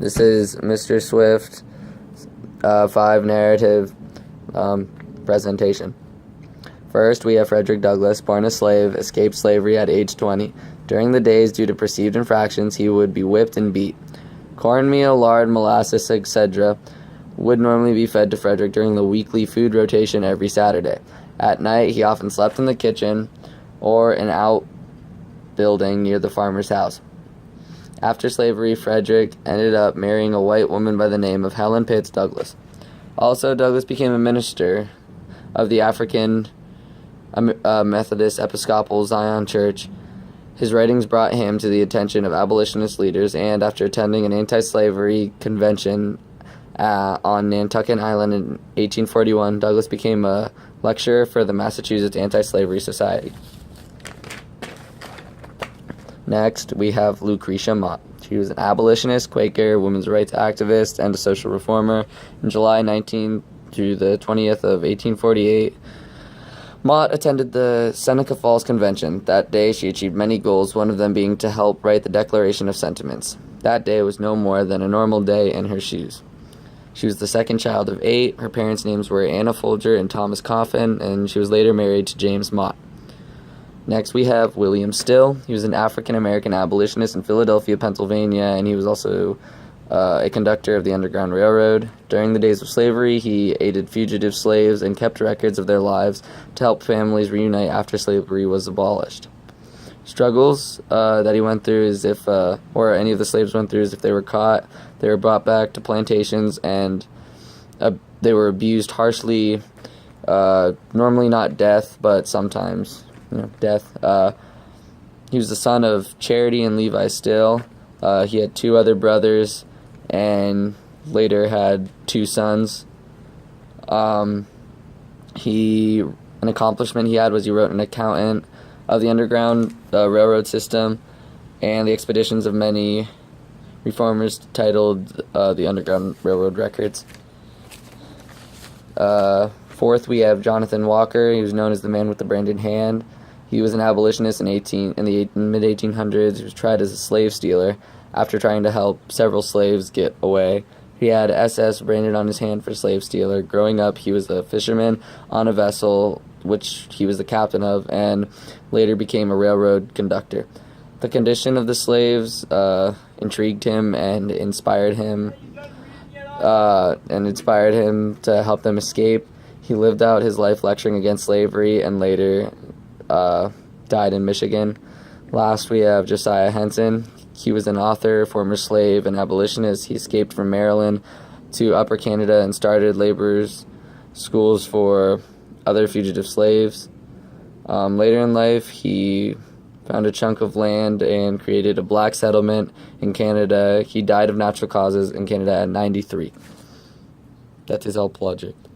This is Mr. Swift 5 narrative presentation. First, we have Frederick Douglass, born a slave, escaped slavery at age 20. During the days, due to perceived infractions, he would be whipped and beat. Cornmeal, lard, molasses, etc. would normally be fed to Frederick during the weekly food rotation every Saturday. At night, he often slept in the kitchen or an outbuilding near the farmer's house. After slavery, Frederick ended up marrying a white woman by the name of Helen Pitts Douglass. Also, Douglass became a minister of the African Methodist Episcopal Zion Church. His writings brought him to the attention of abolitionist leaders, and after attending an anti-slavery convention on Nantucket Island in 1841, Douglass became a lecturer for the Massachusetts Anti-Slavery Society. Next, we have Lucretia Mott. She was an abolitionist, Quaker, women's rights activist, and a social reformer. In July 19 through the 20th of 1848, Mott attended the Seneca Falls Convention. That day, she achieved many goals, one of them being to help write the Declaration of Sentiments. That day was no more than a normal day in her shoes. She was the second child of 8. Her parents' names were Anna Folger and Thomas Coffin, and she was later married to James Mott. Next, we have William Still. He was an African-American abolitionist in Philadelphia, Pennsylvania, and he was also a conductor of the Underground Railroad. During the days of slavery, he aided fugitive slaves and kept records of their lives to help families reunite after slavery was abolished. Struggles that he went through is or any of the slaves went through, is if they were caught, they were brought back to plantations, and they were abused harshly, normally not death, but sometimes death. He was the son of Charity and Levi Still. He had 2 other brothers and later had 2 sons. An accomplishment he had was he wrote an account of the Underground Railroad system and the expeditions of many reformers, titled the Underground Railroad Records. Fourth, we have Jonathan Walker. He was known as the man with the branded hand. He was an abolitionist in the mid-1800s. He was tried as a slave stealer after trying to help several slaves get away. He had SS branded on his hand for slave stealer. Growing up, he was a fisherman on a vessel, which he was the captain of, and later became a railroad conductor. The condition of the slaves intrigued him and inspired him to help them escape. He lived out his life lecturing against slavery and later died in Michigan. Last, we have Josiah Henson. He was an author, former slave, and abolitionist. He escaped from Maryland to Upper Canada and started laborers' schools for other fugitive slaves. Later in life, he found a chunk of land and created a black settlement in Canada. He died of natural causes in Canada at 93. That is all project.